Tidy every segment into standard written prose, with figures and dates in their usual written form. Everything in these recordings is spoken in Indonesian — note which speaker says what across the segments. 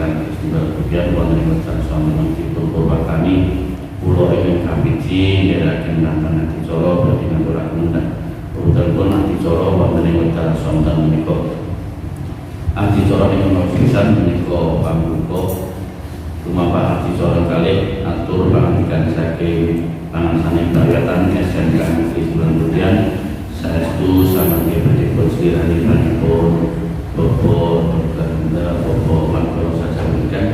Speaker 1: kan Tunggal Budian wonten ing wekdal sampun dipun purwakani kula ingkang kapiji nderekaken nangkang adicara badhe ngaturaken urutanipun adicara wonten ing wekdal sampun menika. Adicara ingkang pisan menika pambuka lumampah adicara kalih atur pangandikan saking pangansane kawiyatan SMK Tunggal Budian saestu samangke badhe konsideranipun Bapak Bapak Makro Sajabunkan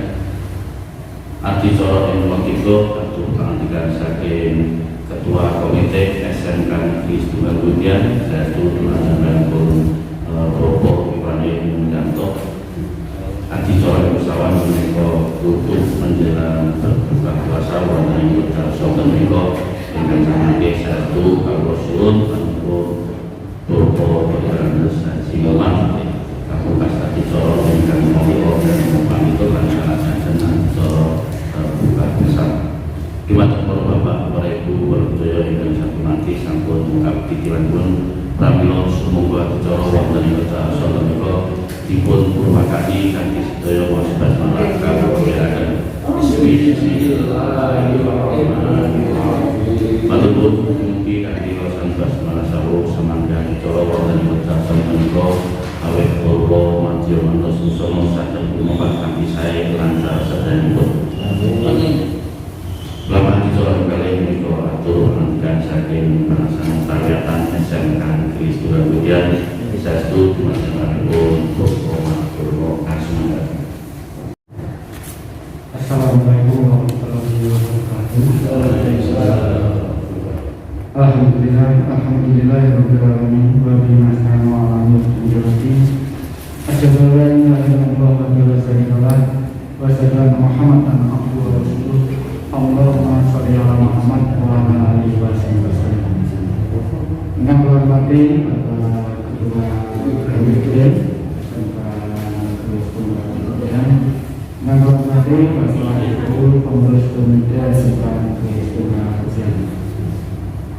Speaker 1: adicara ing wektu atur pangandikan saking Ketua Komite SMK Tunggal Budian saestu tulanipun Bapak Ibrahim Mudanto. Adicara pesawat menika tutup menjelang berbuka puasa wonten ing wekdal sampun menika ingkang samangke saestu kawula suwun Bapak Ibrahim Mudanto Kabupaten Adicara ingkang monggo dan pamit lan sanesipun adicara buka bersama. Dumateng para bapak, para ibu, para sedaya ingkang sapuniki sampun ngabdi tilanipun pramila sumangga adicara wonten ing wekdal sampun menika dipun purwakani kanthi sedaya waspada marang kawula. Bismillahirrahmanirrahim. Matur mugi kanthi lasan basmalah sawu samangga adicara wonten ing wekdal sampun menika awet kula madya mantos susana saged lumampah kanthi sae lancar sedanipun. Amin. Lama dicolong kali menika atur pangandikan saking pelaksana kawiyatan SMK Tunggal Budian saestu dumatengipun Bapak Makro Asmara.
Speaker 2: Assalamualaikum warahmatullahi wabarakatuh. Alhamdulillahirabbil alamin wa bihi nasta'inu ala umuri asyhadu an la ilaha illallah wa asyhadu anna Muhammadan abduhu wa rasuluh. Allahumma sholli ala Muhammad wa ala alihi wasallam. Dengan hormati Ketua Komite dengan hormati Bapak Ibu pengurus Komite SMK Tunggal Budian.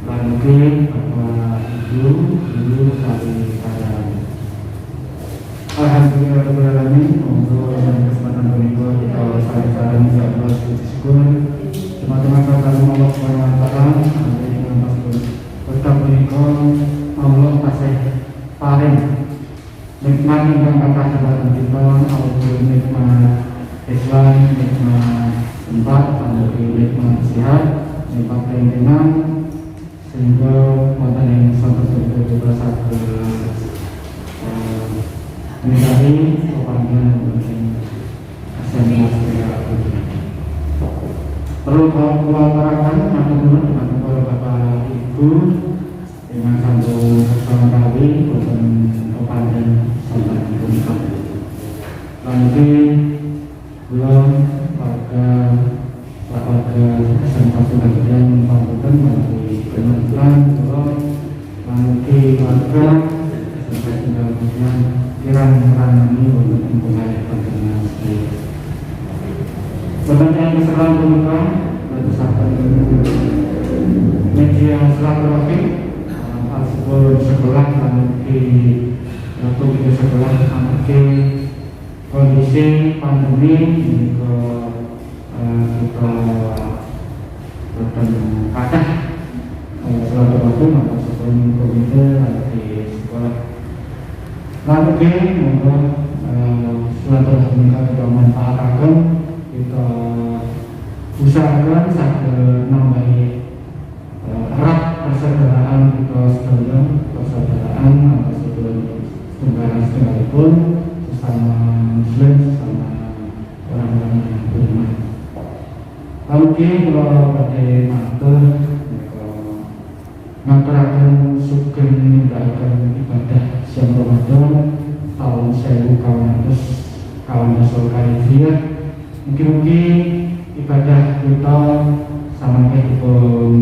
Speaker 2: Lanjut Bapak Ibu guru kami para alhamdulillahirobbilalamin untuk kesempatan menika kita saling insyaallah syukur teman-teman kalian Allah Subhanahu wa taala dengan tetap menika Allah tasih paring nikmat ingkang kathah dhateng kita Allah nikmat Islam nikmat tempat nikmat sehat nikmat pimpinan sehingga wonten ing santen kita saged mencari panggilan penting asal perlu kolaborasi teman-teman dengan Bapak Ibu dengan sambung bersama kami untuk panggilan sampai puncak. Lanjut belum warga SMK Tunggal Budian Pambukan melalui kementerian belum lanjut warga SMK Tunggal Budian kirang-kirang ini untuk mempunyai pertanyaan sedikit. Pertanyaan keseluruhan pemuka berdasarkan media silaturahmi sebuah sekolah di sekolah amati kondisi pandemi juga kita kadah silaturahmi maka sebelum komite di sekolah. Lalu monggo silaturahmi kita manfaatkan kita usahakan saged nambahi erat persaudaraan kita sedaya persaudaraan antara setunggalipun sesama muslim sesama orang-orang yang beriman. Lalu kalau pada matur ngaturaken sugeng nindakaken ibadah siang Ramadan tahun 1400 Hijriah. Mungkin ibadah kita samangke dipun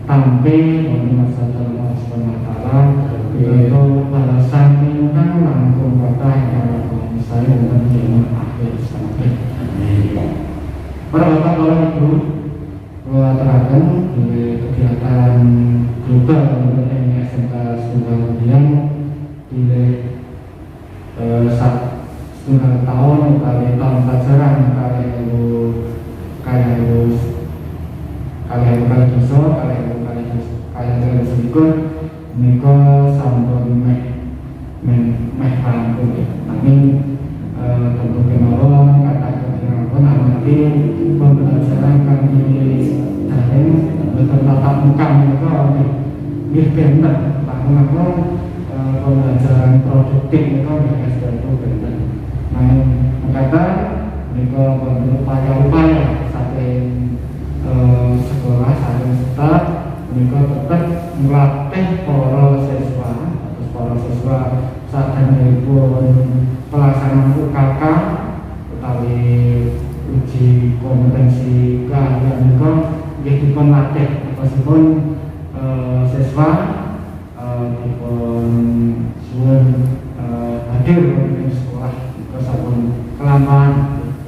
Speaker 2: tampi wonten masa Allah Subhanahu wa taala yaitu balasan ingkang langkung kathah ingkang saya wonten ing akhir samangke. Para bapak para ibu kula aturaken kegiatan global wonten ing SMK Tunggal Budian pilih setengah tahun kali tahun pelajaran Tapi pembelajaran kami daring bertatap muka mereka lebih benar. Karena pembelajaran produktif mereka biasa itu benar. Nah, kata mereka berupaya-upaya saking sekolah saking tetap mereka tetap melatih para siswa sadanipun pelaksanaan UKK utawi uji kompetensi keahlian mereka nggih dipun latih meskipun siswa dipun suwun hadir di sekolah sampun kelamaan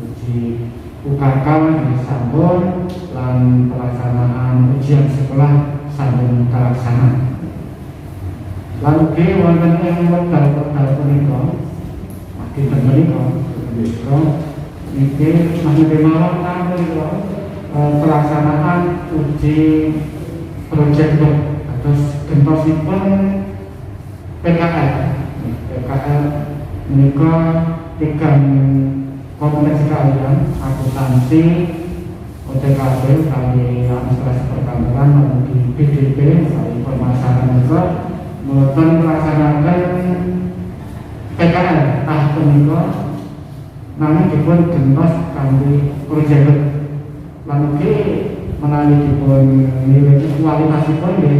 Speaker 2: uji UKK disambung lan pelaksanaan ujian sekolah sampun terlaksana. Lan ugi wonten ing wekdal-wekdal punika dinten menika niki masih mawon punika pelaksanaan uji proyek terus gentosipun PKL menika tigang kompetensi keahlian akuntansi OTKB kali administrasi perkantoran maupun di PDP kali pemasaran itu melakukan melaksanakan PKL tahap punika namun dipun gentos kanthi proyek lan ugi menawi dipun nilai kualitasipun nggih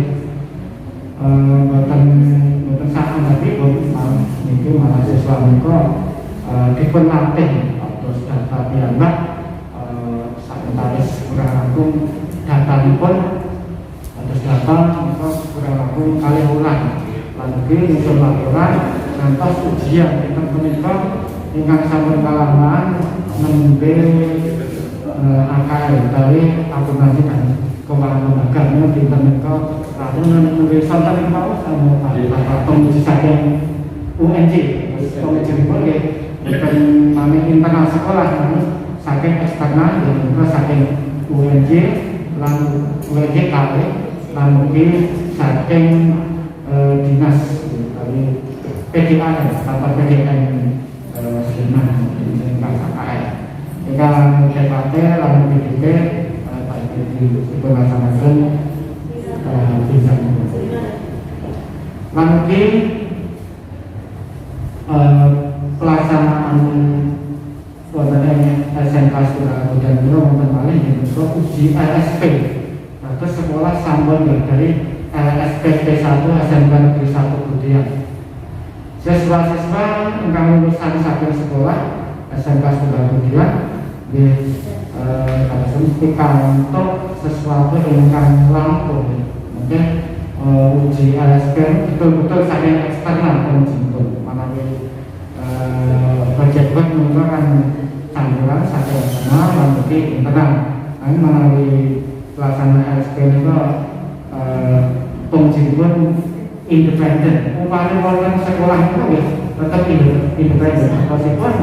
Speaker 2: mboten sak andhapipun niki malah siswa menika dipun latih terus data piyambak sakwentawis kurang langkung datanipun terus data menika kurang langkung kalih wulan lan ugi nyusun laporan ngantos ujian dinten punika ingkang sampun kalamaan nembe AKL utawi akuntansi kan keuangan lembaga menika dinten menika lamun nembe sonten mau sama penguji saking UNJ pengujipun nggih bukan mami internal sekolah namun saking eksternal dan juga saking UNJ lan UNJ KW lan mungkin saking dinas dari PDAN atau PDN Sleman di KKL dengan TKT lan PDP dipun laksanaken bisa lan mungkin pelaksanaan wonten SMK Surabaya dan Biro wonten malih menika uji LSP. Terus sekolah sampun dari LSP P1 SMK Negeri 1 Budian. Siswa-siswa ingkang lulusan saking sekolah SMK Surabaya Budian nggih kados pikantuk sesuatu ingkang langkung. Mungkin uji LSP betul-betul saking eksternal penunjukipun manawi budget menika kan campuran saking eksternal lan ugi internal. Nanging menawi pelaksanaan LSP menika penunjukipun independen. Umpamane wonten sekolah itu nggih tetep independen. Meskipun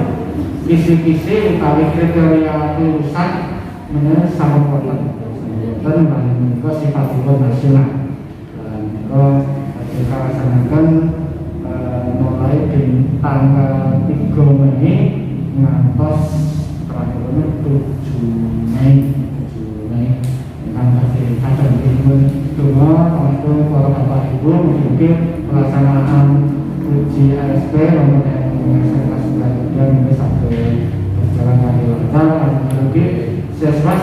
Speaker 2: kisi-kisi utawi kriteria lulusan menawi sampun wonten. Dan menika sifatipun nasional. Kita laksanakan mulai di tanggal 3 Mei ngantos terakhirnya 7 Mei dengan hasil akan dibuat cuma untuk para bapak ibu mungkin pelaksanaan uji ASP nomor SMK Surabaya yang sampai berjalan dengan lancar dan mungkin siswa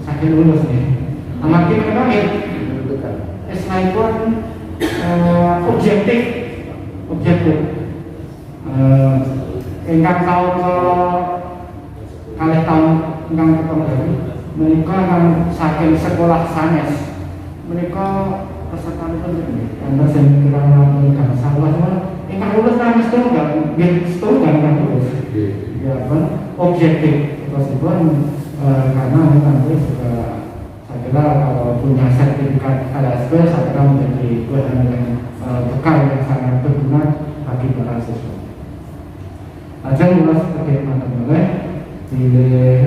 Speaker 2: sakit lulus nih. Amakin memang selain pun objektif ingkang tahun kalih tahun ingkang ketemu menika kan saking sekolah sanes menika pesertanipun anda sing kira-kira ingkang salah ingkang lulus kan setunggal kan lulus ya kan objektif tersebut karena nanti juga saya kira kalau punya sertifikat LSP saya kira menjadi bahan yang bekal yang sangat berguna bagi para siswa. Ajeng mulai seperti mana boleh di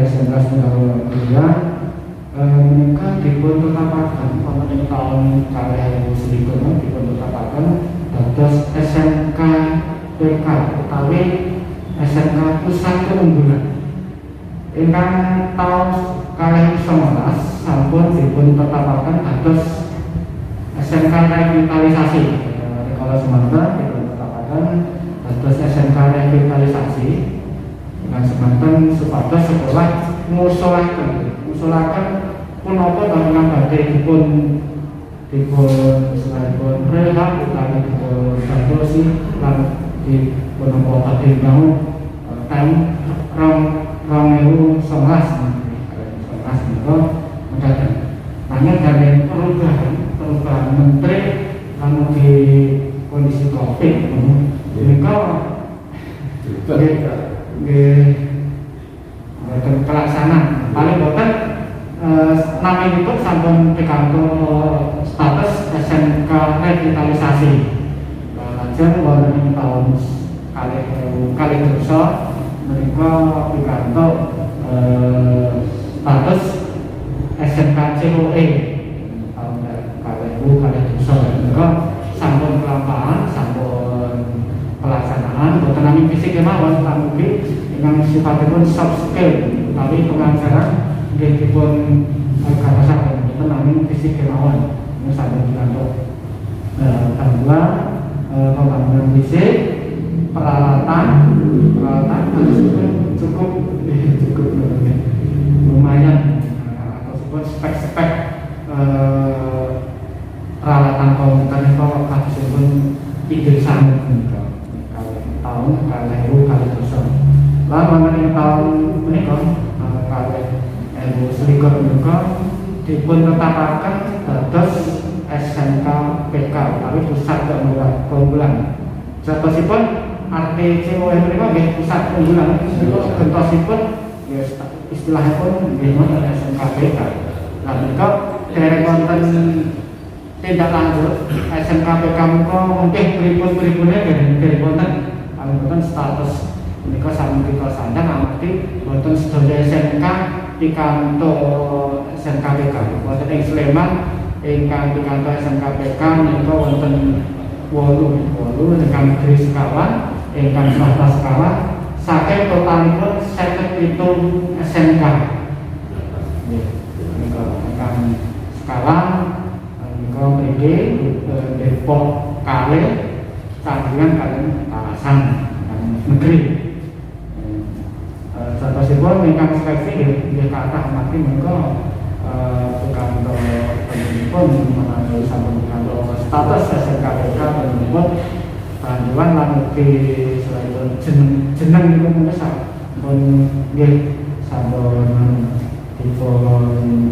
Speaker 2: SMK Surabaya mereka dipun tetapaken pada tahun kalih sedikit dipun tetapaken dados SMK PK utawi SMK Pusat Keunggulan ingkang tahun 2019 sampun dipun tetapaken dados SMK revitalisasi. Kalau semanten dipun tetapaken dados SMK revitalisasi dengan semanten supados sekolah ngusulaken punapa ingkang badhe dipun rehab utawi dipun dadosi lan dipun badhe bangun tahun 2019 mendatang. Hanya dari perubahan menteri lalu di kondisi COVID, mereka pelaksanaan paling boten namanya itu sampun pikantuk status SMK revitalisasi. Lajeng wonten tahun kali dosa mereka pikantuk status SMK COE tahun kali dosa. Mereka sampun kelampahan, sampun pelaksanaan boten namung fisik kemawon tapi dengan sifatipun soft skill utawi pengajaran nggih dipun gatosaken boten namung fisik kemawon. Ini sampun dikantuk bantuan pembangunan fisik, peralatan cukup lumayan ataupun spek-spek peralatan komputer itu kasusipun ide sangat tahun kali dosa. Lalu mengenai tahun menika kali selikur menika dipun tetapaken dados SMK PK utawi pusat keunggulan. Jatosipun arti COE menika nggih pusat keunggulan. Gentosipun ya istilahipun nggih wonten SMK PK. Lah menika dereng wonten tindak lanjut SMK PK menika mungkin pripun-pripune dereng wonten wonten status menika sampun kita sandang amargi wonten sedaya SMK pikantuk SMK PK. Wonten ing Sleman ingkang pikantuk SMK PK menika wonten 8 ingkang negeri sekawan, ingkang swasta sekawan, saking totalipun 57 SMK. Menika ingkang sekawan menika mriki Depok kalih Tanjungan kaliyan Kalasan negeri. Satosipun ingkang seleksi nggih kathah amargi menika pikantuk penipun menawi sampun pikantuk status SMK PK penipun bantuan lan ugi jeneng niku menika sampun nggih sampun dipun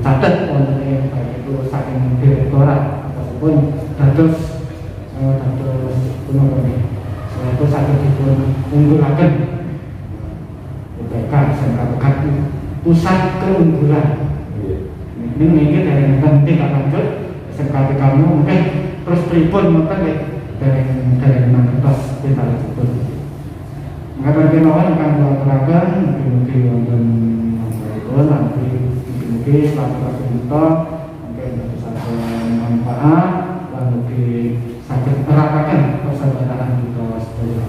Speaker 2: catet wonten ing baik itu saking direktorat ataupun dados punapa nggih itu saged dipun unggulaken UPK SMK PK pusat keunggulan. Ini mungkin dari penting lanjut SMK PK mungkin terus pripun mboten nggih dari mangertos kita lanjut. Ngaten kemawon ingkang kula aturaken mugi wonten manfaatipun nanti mugi selama kita mungkin saged manfaat lan mugi saged nerakaken persaudaraan kita sedaya.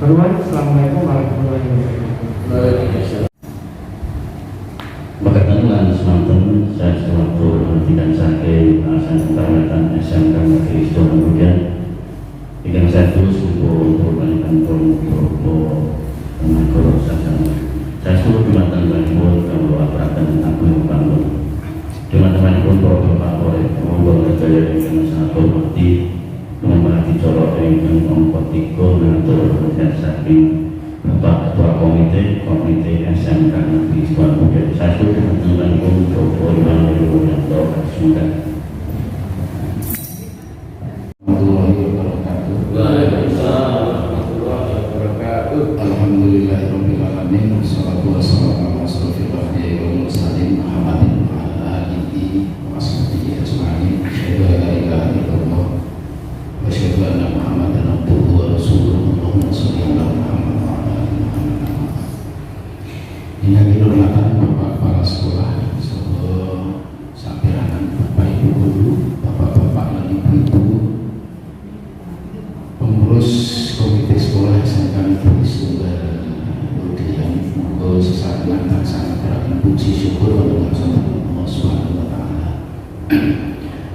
Speaker 2: Assalamualaikum warahmatullahi wabarakatuh.
Speaker 1: Berkenalan semanten saya sewaktu tidak saking alasan kegiatan SMK Negeri Sido kemudian ingin saya terus untuk melakukan protokol mengatur sasana. Saya suruh teman-teman pun kalau aparaten aku yang bangun teman-teman pun protokol monggo gaya yang sangat hormati mengamati colok yang mengkotiko mengatur kerja saking Bapak Ketua Komite SMK Negeri Sido kemudian saya suruh teman-teman pun protokol yang semoga
Speaker 3: Alhamdulillahirrahmanirrahim. Wassalatu wassalamu ala asrofil anbiya'i wal mursalin Muhammadin wa ala alihi wa sahbihi ajma'in. Asyhadu an la ilaha illallah wa asyhadu anna Muhammadan abduhu wa rasuluhu. Allahumma shalli ala Muhammad wa ala ali Muhammad. Yang dihormati Bapak Kepala Sekolah, sapiranan Bapak Ibu guru, Bapak-bapak dan Ibu-ibu pengurus komite sekolah SMK Negeri Sido Monggo sesaat panjenengan tansah ngaturaken puji syukur wonten Allah Subhanahu wa taala.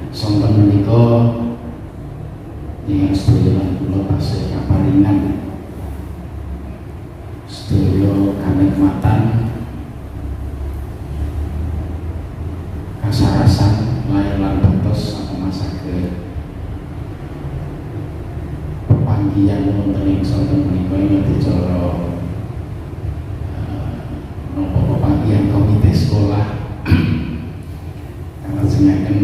Speaker 3: Sonten menika ingkang sedaya lan kula tasih kaparingan sedaya kanikmatan kasarasan lair lan batos sama saged pepanggihan wonten ing sonten menika ing dicara napa pepanggihan komite sekolah kalajengaken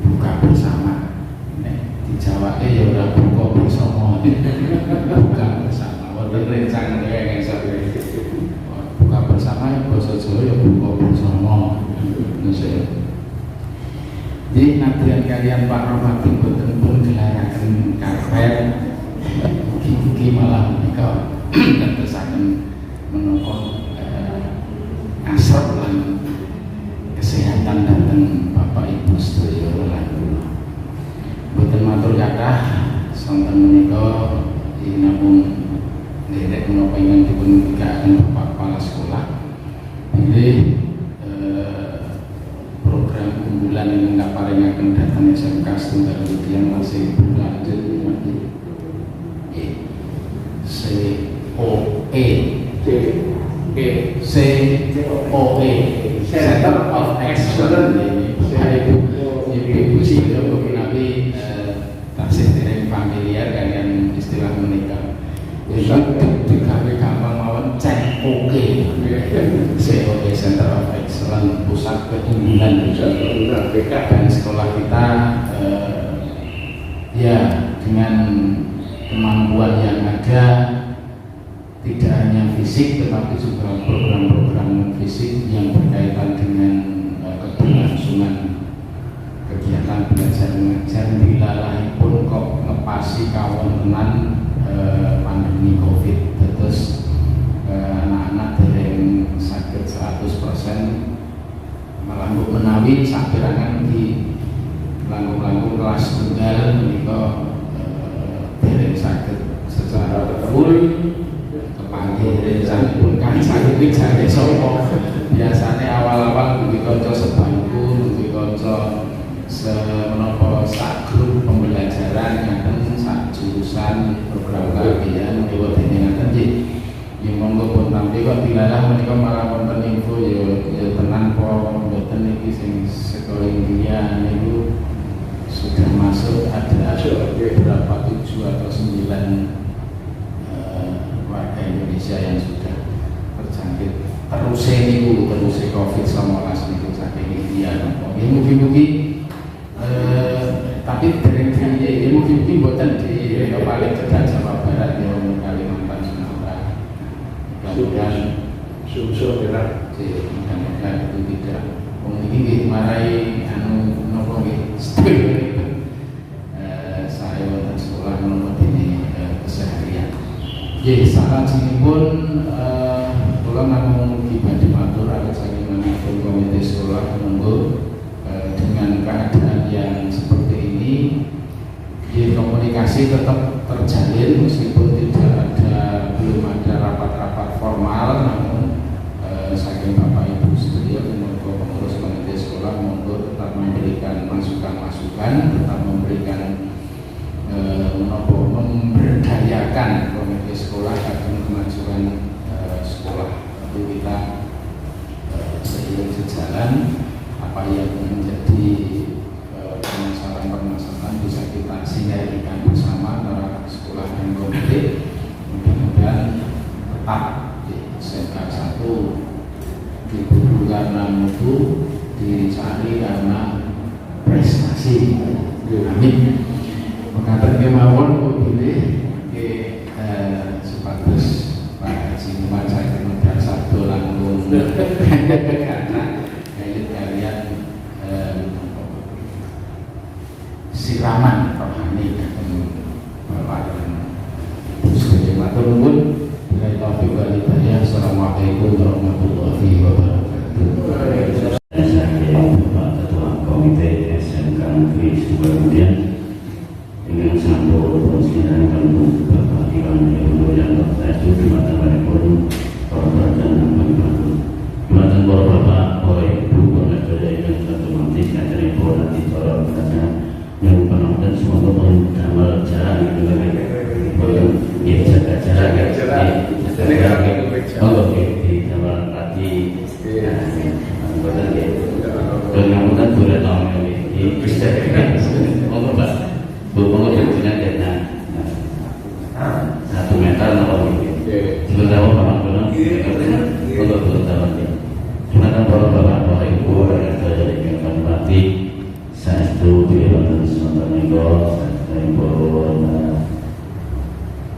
Speaker 3: buka bersama dijawabnya ya udah buka bersama buka bersama wonten rencana yang sampai buka bersama ya basa Jawa ya buka bersama jadi nadyan kalian Pak Rahmati boten pun gelaraken karpet mugi-mugi malah menika dadosaken menapa asrep lan kesehatan dhateng Bapak Ibu sedaya lan kula. Boten matur kathah sonten menika namung nderek menapa ingkang dipun tindakaken Bapak Kepala Sekolah bilih program unggulan ingkang kaparingaken dhateng SMK Setunggal Widian masih berlanjut COE Center of Excellence Ibu sedaya mungkin nabi tasih dereng familiar kalian istilah menika. Digawe gampang mawon COE Center of Excellence pusat keunggulan dan sekolah kita ya dengan kemampuan yang ada tidak hanya fisik tetapi juga program-program fisik yang berkaitan dengan keberlangsungan kegiatan belajar mengajar dilalahipun kok ngepasi kawontenan pandemi Covid terus anak-anak dereng saged 100% malah menawi saperangan di langkung-langkung kelas tunggal menika dereng saged secara full kepanggih rencanipun kancah iki jare sapa biasane awal-awal duwe kanca sebangku duwe kanca menapa sak grup pembelajaran ngaten sak jurusan program kabian dewa dene ngaten nggih yen monggo pun tampi kok dilalah menika malah wonten info ya tenan po mboten iki sing sekolah India niku sudah masuk ada berapa 7 atau 9 warga Indonesia yang sudah terjangkit terus COVID-19 niku saking India napa mugi-mugi tapi dereng ya mugi-mugi mboten di paling cedhak Jawa Barat ya Kalimantan Sumatera mudah-mudahan sumsum ya mudah-mudahan itu tidak ini nggih marai anu napa nggih saya wonten sekolah menapa dene keseharian nggih salajengipun kula namung mugi badhe matur awit saking manipun komite sekolah monggo dengan keadaan yang seperti ini komunikasi tetap terjalin meskipun belum ada rapat-rapat formal namun saking Bapak Ibu sedaya monggo pengurus komite sekolah monggo tetap memberikan masukan-masukan tetap memberikan memberdayakan komite sekolah akan kemajuan sekolah tentu kita seiring sejalan apa yang menjadi permasalahan bisa kita sinergikan bersama antara sekolah dan komite mudah-mudahan tetap di SMK 1 diburu karena mutu dicari karena prestasi amin mengatakan kemauan pilih sebagus Pak Haji Muhammad saya kemudian sabdo langkung karena kalian siraman rohani dan Bapak dan Ibu sebagai matur nuwun bila taufiq wal hidayah. Assalamualaikum warahmatullahi wabarakatuh.
Speaker 1: Saya Pak Ketua Komite SMK Negeri Subarudin dengan sambung persidangan Bapak Iwan Yono yang saya setuju pada pun berkati. Anggota dia. Pengamutan boleh tahu ini bisa. Monggo Pak. Monggo jenengan kena 1 meter atau lebih. Sebentar Pak. Monggo tahu. Silakan Bapak Ibu yang saya hormati. Saestu bilih wonten menika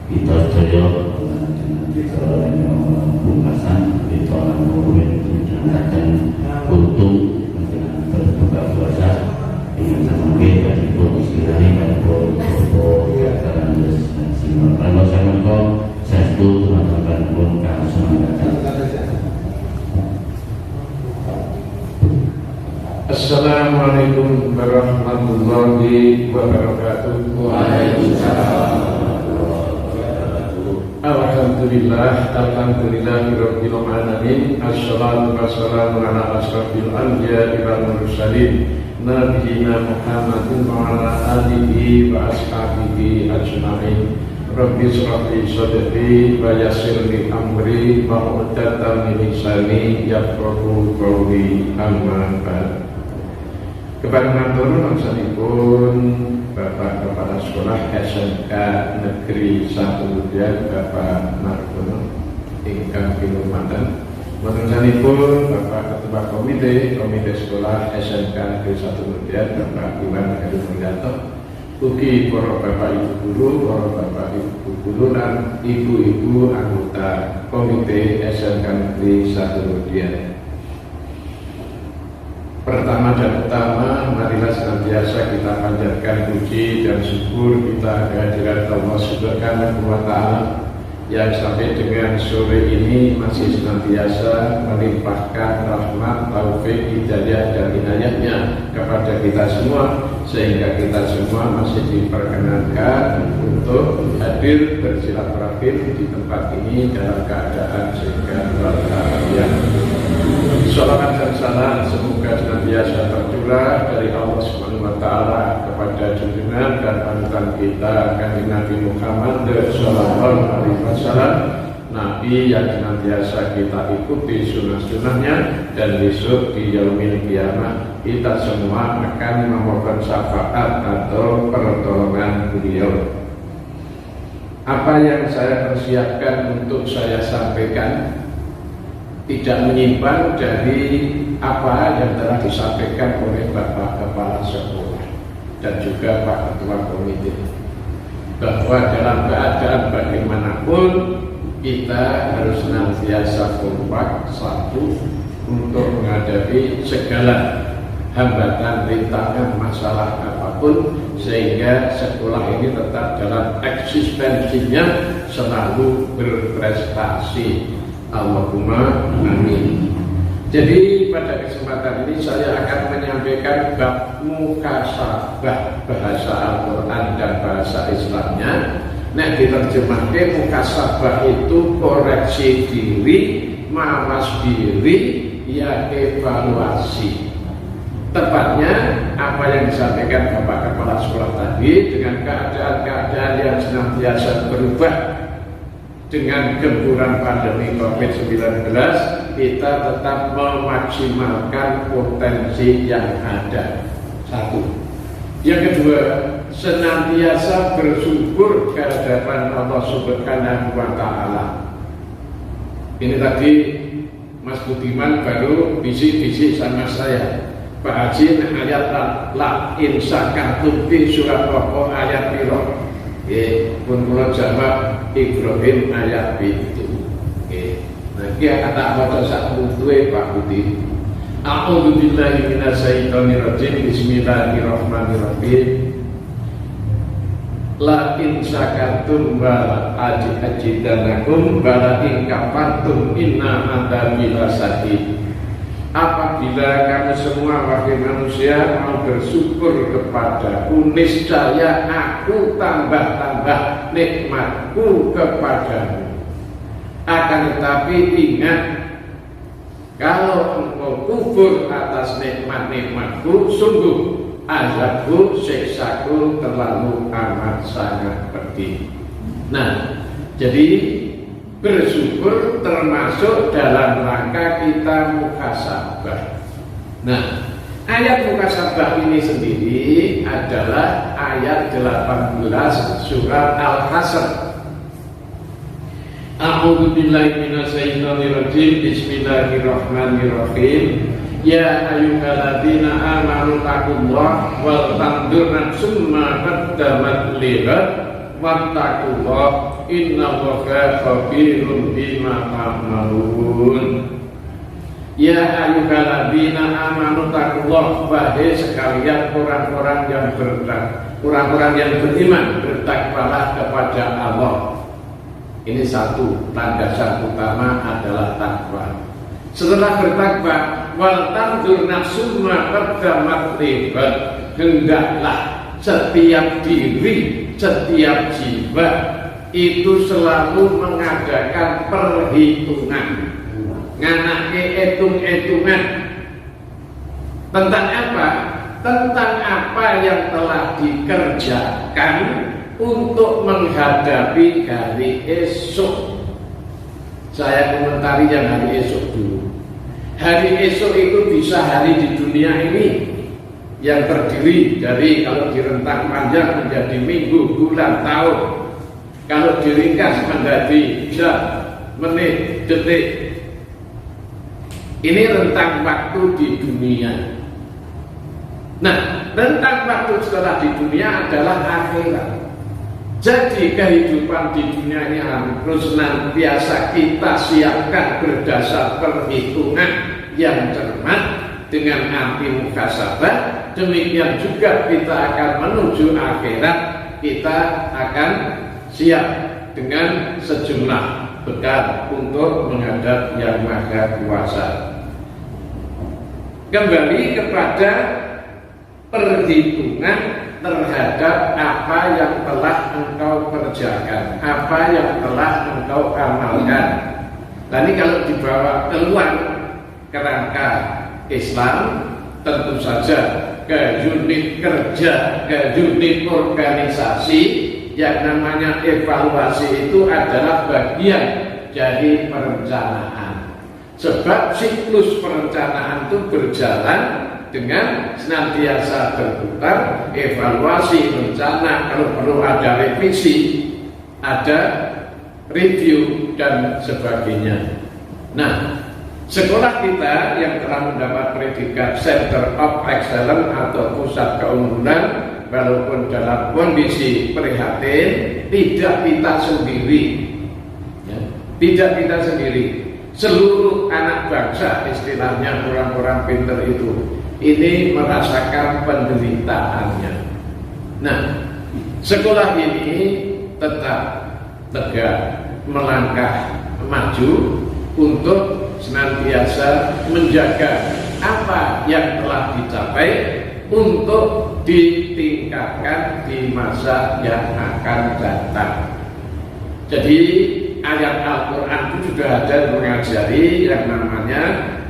Speaker 1: kita jaya dengan pungkasan kita mengucapkan untung dengan berbuka puasa dengan samangke dari posisi dari karena simak kalau saya kok saestu teman-teman pun kami semangat.
Speaker 4: Assalamualaikum warahmatullahi wabarakatuh.
Speaker 1: Waalaikumsalam.
Speaker 4: Alhamdulillahirabbil alamin. Assalatu wassalamu ala asrofil anbiya'i wal mursalin nabiyina Muhammadin wa ala alihi wa ashabihi ajma'in. Rabbi shrah li sadri wa yassir li amri wa uqdatam min lisani yafqahu qawli. Amma ba'd. Kepada matur pun Bapak Kepala Sekolah SMK Negeri 1 Ludian Bapak Margono ingkang pinurmatan. Matursanipun Bapak Ketua Komite Sekolah SMK Negeri 1 Ludian Bapak Iwan Heru Mulyanto. Ugi para Bapak Ibu guru, para Bapak Ibu guru dan ibu-ibu anggota Komite SMK Negeri 1 Ludian. Pertama dan utama, marilah senantiasa kita panjatkan puji dan syukur kita kehadirat Allah Subhanahu wa Ta'ala yang sampai dengan sore ini masih senantiasa melimpahkan rahmat, taufik, hidayah dan inayahnya kepada kita semua, sehingga kita semua masih diperkenankan untuk hadir bersilaturahim di tempat ini dalam keadaan sehat walafiat. Salawat dan salam semoga senantiasa tercurah dari Allah Subhanahu wa Ta'ala kepada junjungan dan panutan kita Kanjeng Nabi Muhammad sallallahu alaihi wasallam, Nabi yang senantiasa kita ikuti sunnah-sunnahnya, dan besok di yaumil kiamah kita semua akan memohon syafaat atau pertolongan beliau. Apa yang saya persiapkan untuk saya sampaikan tidak menyimpang dari apa yang telah disampaikan oleh Bapak Kepala Sekolah dan juga Pak Ketua Komite, bahwa dalam keadaan bagaimanapun kita harus senantiasa kompak satu untuk menghadapi segala hambatan, rintangan, masalah apapun, sehingga sekolah ini tetap dalam eksistensinya selalu berprestasi. Allahumma amin. Jadi pada kesempatan ini saya akan menyampaikan bab mukasabah, bahasa Al-Quran dan bahasa Islamnya. Nah, diterjemahkan mukasabah itu koreksi diri, mawas diri, ya evaluasi. Tepatnya apa yang disampaikan Bapak Kepala Sekolah tadi, dengan keadaan-keadaan yang senantiasa berubah. Dengan gempuran pandemi COVID-19, kita tetap memaksimalkan potensi yang ada. Satu. Yang kedua, senantiasa bersyukur kehadiran Allah Subhanahu wa Ta'ala. Ini tadi Mas Budiman baru bisik-bisik sama saya, Pak Haji, ayat la in syakartum fi surat Al ayat piro? Pun kula jawab Ibrahim ayat itu. Nah, dia kata apa sak mutuwe Pak Budi. A'udzu billahi minasyaitonir rajim. Bismillahirrahmanirrahim. La in syakartum wa ajidannakum wa la in kafartum inna adzabi lasadid. Apabila kamu semua wahai manusia mau bersyukur kepadaku, niscaya aku tambah-tambah nikmatku kepadamu. Akan tetapi ingat, kalau engkau kufur atas nikmat-nikmatku, sungguh azabku, siksaku terlalu amat sangat pedih. Nah, jadi bersyukur termasuk dalam rangka kita muhasabah. Nah, ayat muhasabah ini sendiri adalah ayat 18 surat Al-Hasr. A'udzu billahi minasyaitonir rajim. Bismillahirrahmanirrahim. Ya ayyuhalladzina amanu taqullaha wal tanzur nafsum ma qaddamat lighad wattaqullaha innallaha khabirun bima ta'malun. Ya ayyuhalladzina amanu taqullaha, wahai sekalian orang-orang yang beriman, bertakwalah kepada Allah. Ini satu landasan utama adalah takwa. Setelah bertakwa, wal tanzur nafsum ma qaddamat lighad, hendaklah setiap diri, setiap jiwa itu selalu mengadakan perhitungan, nganake hitung-hitungan tentang apa? Tentang apa yang telah dikerjakan untuk menghadapi hari esok. Saya komentari yang hari esok dulu. Hari esok itu bisa hari di dunia ini yang terdiri dari, kalau direntang panjang menjadi minggu, bulan, tahun. Kalau diringkas menjadi jam, menit, detik. Ini rentang waktu di dunia. Nah, rentang waktu setelah di dunia adalah akhirat. Jadi kehidupan di dunia ini harus senantiasa kita siapkan berdasar perhitungan yang cermat dengan arti muhasabah. Demikian juga kita akan menuju akhirat, kita akan siap dengan sejumlah bekal untuk menghadap Yang Maha Kuasa. Kembali kepada perhitungan terhadap apa yang telah engkau kerjakan, apa yang telah engkau amalkan. Nah, ini kalau dibawa keluar kerangka Islam, tentu saja ke unit kerja, ke unit organisasi, yang namanya evaluasi itu adalah bagian dari perencanaan. Sebab siklus perencanaan itu berjalan dengan senantiasa berputar, evaluasi, rencana, kalau perlu ada revisi, ada review dan sebagainya. Nah, sekolah kita yang telah mendapat predikat Center of Excellence atau pusat keunggulan, walaupun dalam kondisi prihatin, tidak kita sendiri, ya, tidak kita sendiri. Seluruh anak bangsa, istilahnya orang-orang pinter itu, ini merasakan penderitaannya. Nah, sekolah ini tetap tegak melangkah maju untuk senantiasa menjaga apa yang telah dicapai untuk ditingkatkan di masa yang akan datang. Jadi ayat Al-Quran itu sudah ada mengajari yang namanya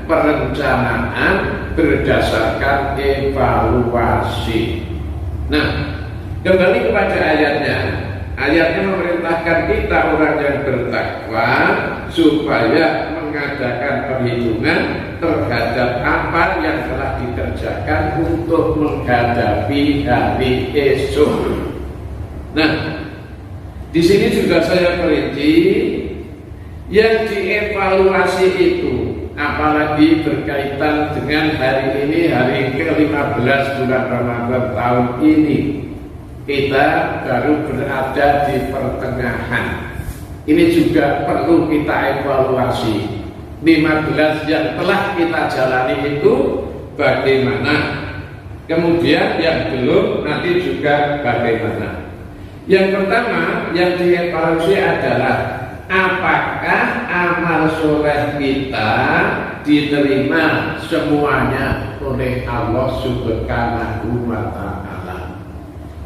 Speaker 4: perencanaan berdasarkan evaluasi. Nah, kembali kepada ayatnya. Ayatnya memerintahkan kita orang yang bertakwa supaya mengadakan perhitungan terhadap apa yang telah dikerjakan untuk menghadapi hari esok. Nah, di sini juga saya perinci yang dievaluasi itu, apalagi berkaitan dengan hari ini, hari ke-15 bulan Ramadan tahun ini, kita baru berada di pertengahan. Ini juga perlu kita evaluasi. 15 yang telah kita jalani itu bagaimana? Kemudian yang belum nanti juga bagaimana? Yang pertama yang dievaluasi adalah apakah amal soleh kita diterima semuanya oleh Allah Subhanahu wa Ta'ala.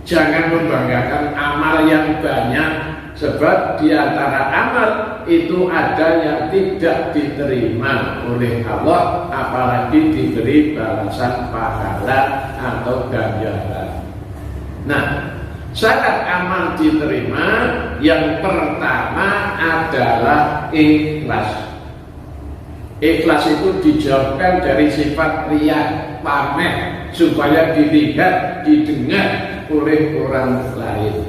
Speaker 4: Jangan membanggakan amal yang banyak, sebab di antara amal itu ada yang tidak diterima oleh Allah, apalagi diberi balasan pahala atau ganjaran. Nah, Syarat amal diterima yang pertama adalah ikhlas. Ikhlas itu dijauhkan dari sifat riya, pamer, supaya dilihat, didengar oleh orang lain.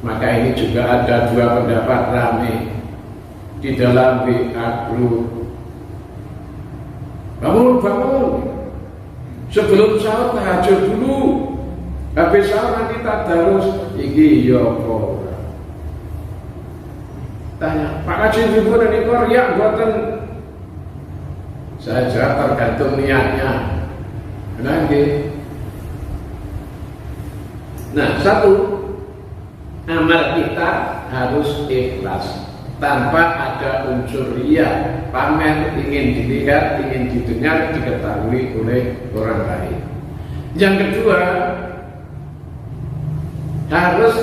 Speaker 4: Maka ini juga ada dua pendapat rame di dalam WA group. Bangun, sebelum sahur tahajud dulu. Habis sahur nanti tadarus. Iki ya apa? Tanya, Pak Haji Ibu dan Ibu riak buatan. Saya jawab tergantung niatnya. Nanti. Nah, satu, amal kita harus ikhlas tanpa ada unsur riya, pamer, ingin dilihat, ingin didengar, diketahui oleh orang lain. Yang kedua, harus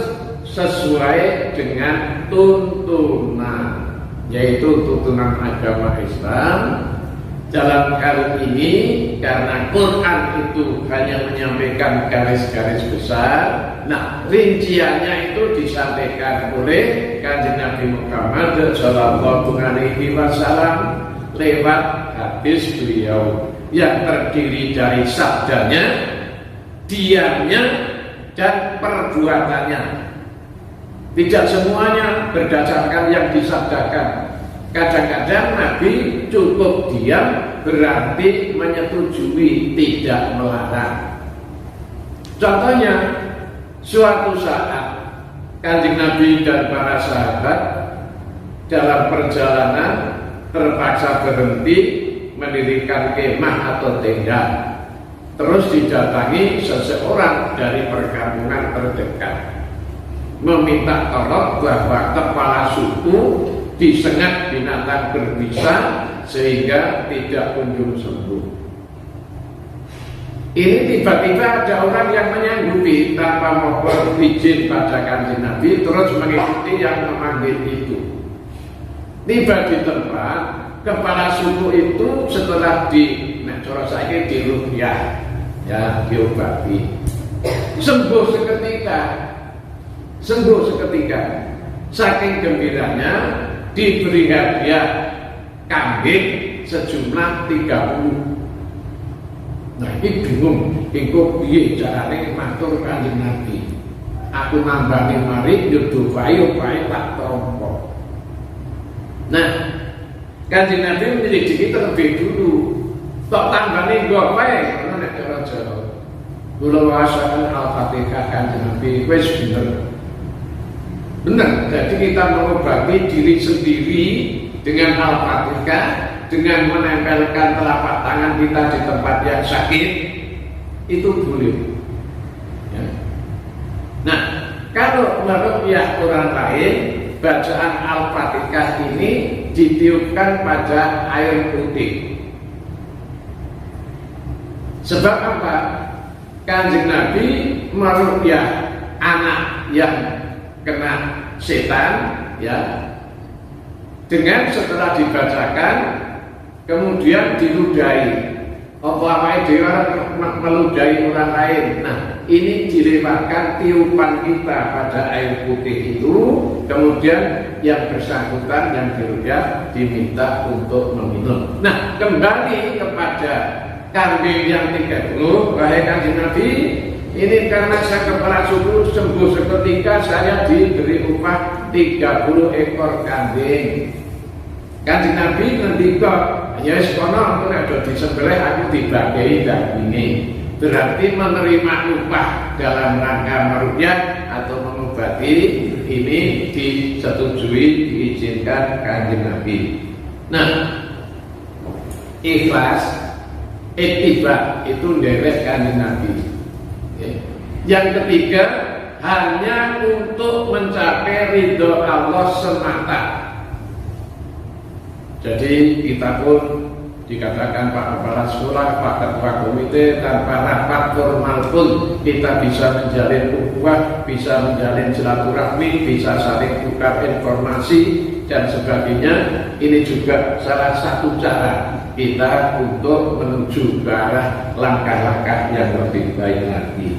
Speaker 4: sesuai dengan tuntunan, yaitu tuntunan agama Islam. Dalam kali ini, karena Quran itu hanya menyampaikan garis-garis besar, nah rinciannya itu disampaikan oleh Kanjeng Nabi Muhammad Shallallahu Alaihi Wasallam lewat hadis beliau yang terdiri dari sabdanya, diamnya, dan perbuatannya. Tidak semuanya berdasarkan yang disabdakan. Kadang-kadang Nabi cukup diam berarti menyetujui, tidak melarang. Contohnya, suatu saat Kanjeng Nabi dan para sahabat dalam perjalanan terpaksa berhenti mendirikan kemah atau tenda. Terus didatangi seseorang dari perkampungan terdekat, meminta tolong bahwa kepala suku disengat binatang berbisa sehingga tidak kunjung sembuh. Ini tiba-tiba ada orang yang menyanggupi tanpa mohon izin pada Kanjeng Nabi, terus mengikuti yang memanggil itu. Tiba di tempat, kepala suku itu setelah diruqyah, ya diobati, sembuh seketika. Saking gembiranya diberi hadiah kambing sejumlah 30. Nah ini bingung, piye carane matur Kanjeng Nabi. Aku nambani mari nyudu payu tak tompo. Nah, Kanjeng Nabi menyelidiki terlebih dulu. Tok tambani nggo wae, ngono nek cara Jawa. Kula wasaken Al-Fatihah Kanjeng Nabi wis bener. Jadi kita mengobati diri sendiri dengan Al-Fatihah, dengan menempelkan telapak tangan kita di tempat yang sakit, itu boleh. Ya. Nah, kalau meruqyah orang lain, bacaan Al-Fatihah ini ditiupkan pada air putih. Sebab apa? Kanjeng Nabi meruqyah anak yang kena setan, ya, dengan setelah dibacakan kemudian diludahi. Apa dewa meludahi orang lain. Nah, ini dilewatkan tiupan kita pada air putih itu, kemudian yang bersangkutan yang diruqyah diminta untuk meminum. Nah, kembali kepada kambing yang 30, wahai Kanjeng Nabi, ini karena saya kepala suku sembuh seketika, saya diberi upah 30 ekor kambing. Kanjeng Nabi ngendika, ya wis kono engko nek do disembelih aku dibagi dagingé. Berarti menerima upah dalam rangka meruqyah atau mengobati ini disetujui, diizinkan Kanjeng Nabi. Nah, ikhlas, ittiba itu nderek Kanjeng Nabi. Yang ketiga, hanya untuk mencapai ridho Allah semata. Jadi kita pun dikatakan Pak Kepala Sekolah, Pak Ketua Komite, tanpa rapat formal pun kita bisa menjalin ukhuwah, bisa menjalin silaturahmi, bisa saling tukar informasi dan sebagainya. Ini juga salah satu cara kita untuk menuju ke arah langkah-langkah yang lebih baik lagi.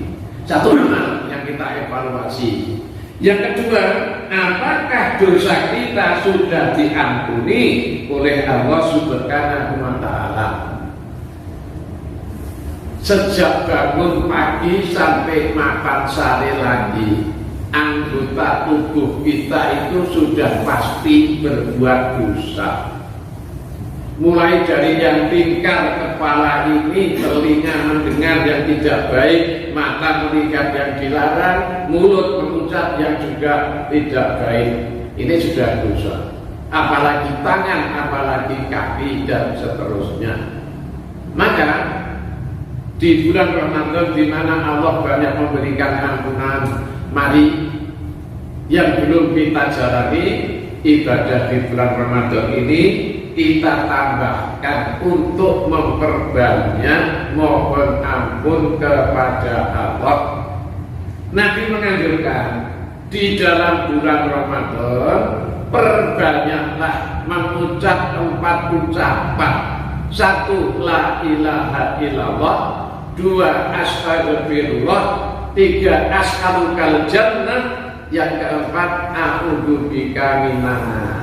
Speaker 4: Satu amal yang kita kita evaluasi. Yang kedua, apakah dosa kita sudah diampuni oleh Allah Subhanahu wa Ta'ala? Sejak bangun pagi sampai makan sore lagi, anggota tubuh kita itu sudah pasti berbuat dosa. Mulai dari yang tingkar kepala ini, telinga mendengar yang tidak baik, mata melihat yang dilarang, mulut mengucap yang juga tidak baik. Ini sudah dosa. Apalagi tangan, apalagi kaki, dan seterusnya. Maka di bulan Ramadan di mana Allah banyak memberikan ampunan, mari yang belum kita jalani ibadah di bulan Ramadan ini kita tambahkan untuk memperbanyak mohon ampun kepada Allah. Nabi menganjurkan di dalam bulan Ramadan perbanyaklah mengucap 4 ucapan. 1. La ilaha illallah, 2. Astagfirullah, 3. As'alukal jannah, yang keempat a'udzubika minan nar.